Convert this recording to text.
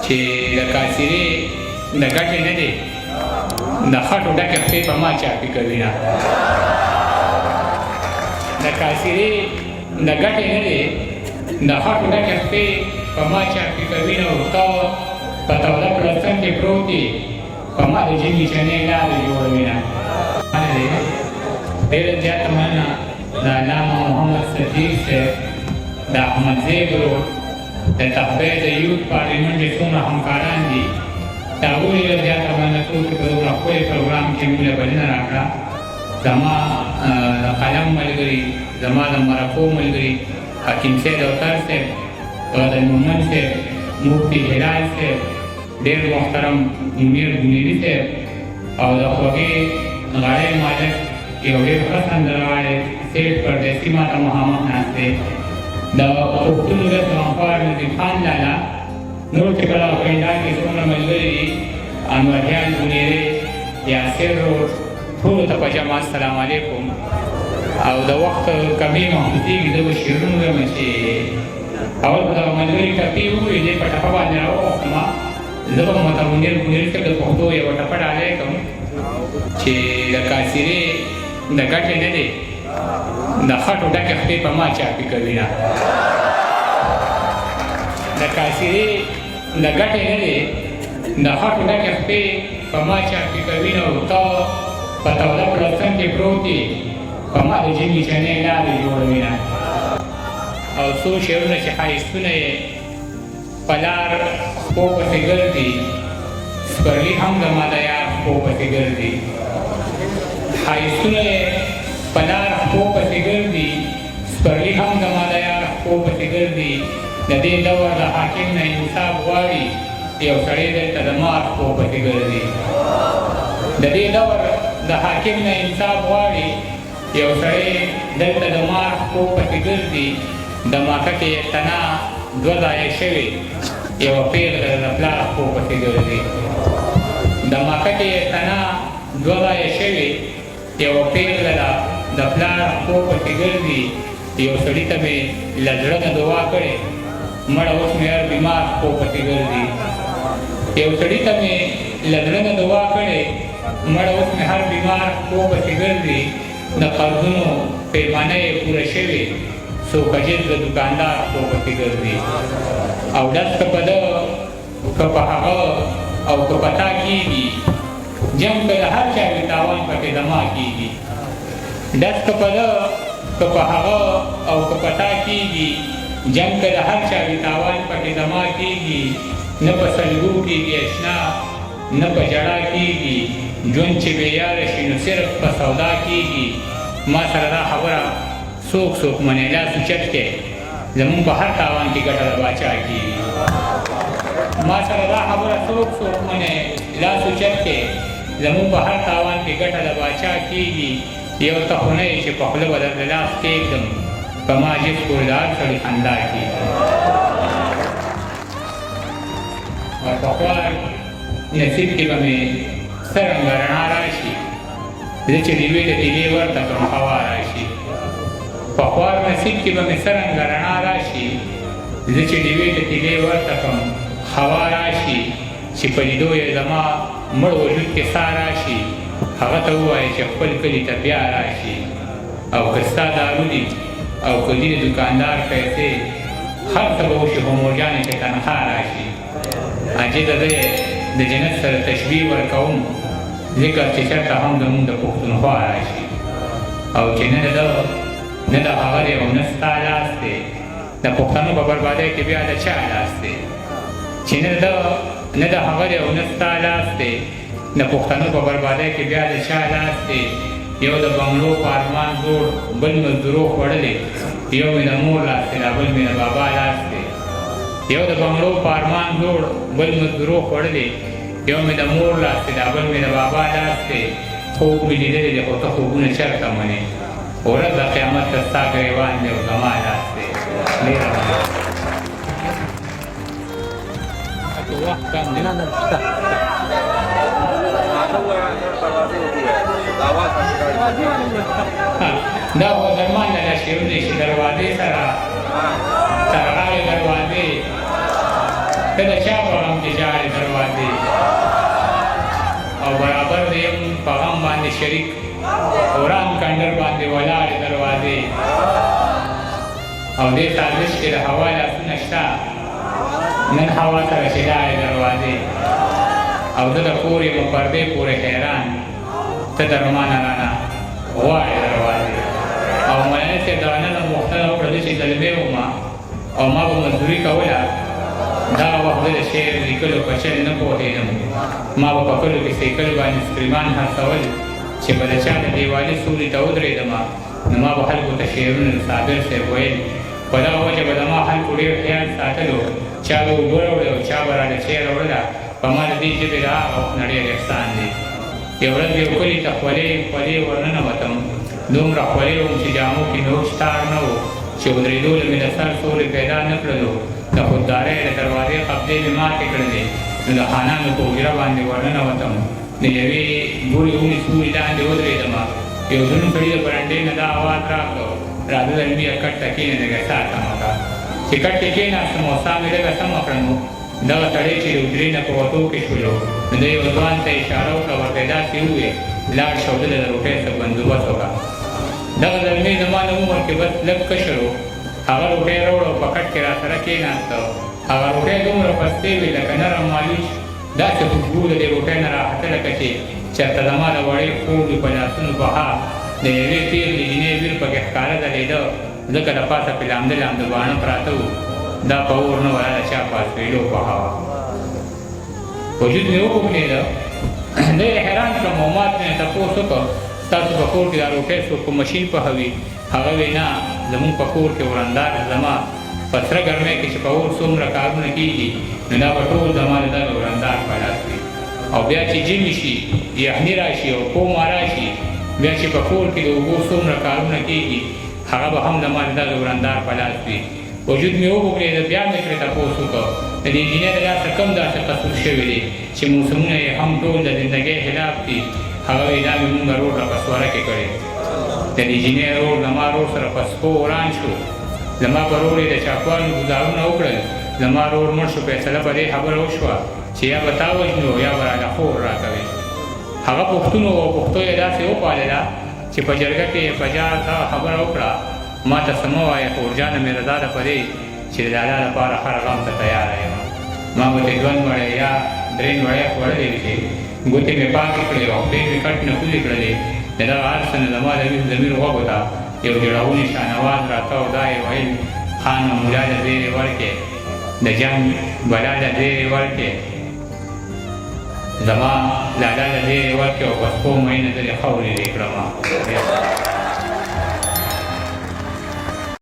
چې د کاسرې د ګټې نه دی د خټو ډکې خپې په ما چاپي کوي نه د کاسرې د ګټې نه دی د خټو ډکې خپې په ما چاپي کوي نه او ته په توده پلستر کې پروت دی په ما د ژمي چنې لارې جوړوي نه ډېره زیاته مننه د علامه محمد صدیق صاحب د احمدزی ګروپ د تحبیه د یوت پارلیمنټ چې څومره همکاران دي د هغوی ډېره زیاته مننه کوو چې په دومره ښکلي پروګرام کې موږ له بلنه راکړه زما د قلم ملګري زما د مرکو ملګري حکیم سید اوتر صاحب غزل مومن صاحب مفتي هلال صاحب ډېر محترم منیر بنیري صاحب او د خوږې غاړې مالک یو ډېر ښه سندرغاړی سید پردیسي ماته مخامخ ناست دی د پښتون ولس غمخوار نظیم خان لالا نور چې کله پنډال کې څومره ملګري دي انوریان بنیرې یاسر روډ ټولو ته په جمع السلام علیکم او د وخت کمې محدودېږي زه به شعرونه وایم چې اول به دغه ملګري ټپې ووایي دې په ټپه باندې راوغوښتمه زه به ورته منیر بنیري صاحب د پښتو یوه ټپه ډالۍ کړم چې د کاسرې د ګټې نه دی د خټو ډکې خپې په ما چاپي کوي نه د کاسرې د ګټې نه دی د خټو ډکې خپې په ما چاپي کوي نه او ته په توده پلستر کې پروت دی په ما د ژمي چنې لارې جوړوي نه او څو شعرونه چې ښایستونه یې په لار خپو پسې ګرځي سپرلي هم زما د یار خپو پسې ګرځي ښایستونه یې په لار خپو پسې ګرځي سپرلي هم زما د یار خپو پسې ګرځي د دې دور د حاکم نه انصاف غواړي یو سړی دلته د مار خپو پسې ګرځي د دې دور د حاکم نه انصاف غواړي یو سړی دلته د مار خپو پسې ګرځي د ماکه کې تنا دوه ځایه شوې یوه پېغله د پلار خپو پسې ګرځي د ماکه کې تنا دوه ځایه شوې یوه پېغله ده د پلار خپو پسې ګرځي یو سړي ته مې له زړه نه دعا کړې مړه اوس مې هر بیمار خپو پسې ګرځي یو سړي ته مې له زړه نه دعا کړې مړه اوس مې هر بیمار خپو پسې ګرځي د قرضونو پیمانه یې پوره شوې څوک عجیز د دوکاندار خپو پسې ګرځي او ډز که په ده که په هغه او که په تا کېږي جنګ که د هر چا وي تاوان پکې زما کېږي ډز که په ده که په هغه او که په تا کېږي جنګ که د هر چا وي تاوان پکې زما کېږي نه په سلګو کېږي اشنا نه په ژړا کېږي ژوند چې بېیاره شي نو صرف په سودا کېږي ما سره دا خبره څوک منې لاس اوچت کې زمونږ په هر تاوان کې ګټه د باچا کېږي ما سره دا خبره څوک منې لاس اوچت کې زمونږ په هر تاوان کې ګټه د باچا کېږي یو ته خو نه یې چې په خوله به درته لاس کېږدم په ما جس پورې د هر سړي خندا کېږي ورپخوا نصیب کې به مې څرنګه رڼا راشي زه چې ډیوې ته تیلې ورته کړم هوا راشي پخوار نصیب کې به مې څرنګه رڼا راشي زه چې ډیوې ته تیلې ورته کړم هوا راشي چې په لیدو یې زما مړ وجود کې سا راشي هغه ته ووایه چې خپل کلي ته بیا راشي او که ستا دارو دي او که دي د دوکاندار پیسې هر څه به وشي خو مورجانې چې تنخوا راشي عجیزه زه د جنت سره تشبیه ورکوم ذکر چې چېرته هم زمونږ د پښتونخوا راشي او چې نه د هغه دی او نه ستا لاس دی د پښتنو په بربادۍ کې بیا د چا لاس دی چې نه د هغه دی او نه ستا لاس دی د پښتنو په بربادۍ کې بیا د چا لاس دی یو د بنګلو په ارمان زوړ بل مزدورو خوړلی یو مې د مور لاس دی بل مې د بابا لاس دی یو د بنګلو په ارمان زوړ بل مزدورو خوړلی یو مې د مور لاس دی بل مې د بابا لاس دی خوب مې لیدلی دی خو ته خوبونه چېرته منې ورځ د قیامت ته ستا ګریوان دی او زما لاس دی ډېره وخت کم دی دا خو درمان نه دا شعرونه دي چې دروازې سره ترغاړې دروازې ته د چا په غم کې برابر د یم په غم باندې شریک وران کنډر باندې ولاړې دروازې او دې سازش کې د هوا لاسونه شته نن هوا سره چې لاړې دروازې او زه د کور یم پردې پورې حیران ته در مانه رانه غواړې دروازې او مولاني صاحب د غننه غوښتنه وکړه زه چې زلمی وم او ما به مزدوري کوله دا وخت زه د شعر لیکلو په چل نه پوهېدم ما به په کلو کې سیکل باندې سکریمان خرڅول چې به د چا د دیوالي سوري ته ودرېدم نو ما به خلکو ته شعرونه د صابر صاحب ویل په دغه وجه به زما خلکو ډېر خیال ساتلو چا به اوبه راوړې او چا به راله چای راوړله په ما د دې ژبې د هغه وخت نه ډېر احسان دی یو ورځ یو کلي ته خولې ورننوتم دومره خولې وم چې جامو کې نور شتار نه و چې ودرېدو له مې د سر سوري پیدا نه کړلو د خوددارۍ د دروازې قبضې مې ماتې کړلې نو د خانانو په حجره باندې ورننوتم د یوې بورې اونې سوري لاندې ودرېدم یو دروند سړي د برنډې نه دا اواز راکړو راځه زلمیه کټ ته کښېنه لږه ساه تمه کړه چې کټ کې کښېناستم او ساه مې لږه سمه کړه نو دغه سړی چې د حجرې نه په وتو کې شولو نو د یو ځوان ته اشاره وکړه ورته یې داسې وویې لاړ شه او دلته د روټۍ څه بندوبست وکړه دغه زلمی زما د عمر کې بس لږ کشر و هغه روټۍ راوړه او په کټ کې راسره کښېناسته هغه روټۍ دومره پستې وې لکه نرم مالوچ داسې خوشبو د دې روټۍ نه راحته لکه چې چېرته زما د وړې خور د په لاسونو بها د یوې پېغلې جینۍ ویر پکې ښکاره ځلېده ځکه د پاسه پې لامده لامده باڼه پراته وو دا په اور نه ولا د چا په اسوېلو په هوا وجود مې وګوګلېده زه یې حیران کړم او ما ترېنه تپوس وکړ ستاسو په کور کې دا روټۍ څوک په مشین پخوي هغه وی نه زمونږ په کور کې ورندار زما په سره ګرمۍ کې چې په اور څومره کارونه کېږي نو دا به ټول زما د دغه ورندار په لاس وي او بیا چې ژمي شي یخني راشي او کومه راشي بیا چې په کور کې د اوبو څومره کارونه کېږي هغه به هم زما د دغه ورندار په لاس وي وجود مې وګورېده بیا مې ترې تپوس وکړ د دې جینۍ د لاسه کوم داسې قصور شوي دی چې موسمونه یې هم ټول د زندګۍ خلاف دي هغه وایي دا مې مونږ روډ را په سواره کې کړې د دې جینۍ روډ زما روډ سره په سپو وران شو زما په روډ یې د چاپوانو ګزارونه وکړل زما روډ مړ شو فیصله په دې خبره وشوه چې یا به تا وژنو یا به راله خور راکوې هغه پښتون و او پښتو یې داسې وپالله چې په جرګه کې یې په جار دغه خبره وکړه ما ته څه مه وایه خورجانه مې رضا ده په دې چې د لالا لپاره هر غم ته تیاره یم ما به دې 2 وړی یا 3 وړی خوړلی وي ګوتې مې پاکې کړې او خولې مې کټ نه کوزې کړلې د دغه هر څه نه زما د ضمیر غوږو ته یو جوړونې شانواز راته او دا یې ویل خان او ملا له زیرې ورکې د جنګ بلا له زیرې ورکې زما لالا له زیرې ورکې او په سپو مینه زه دې خاورې دې کړم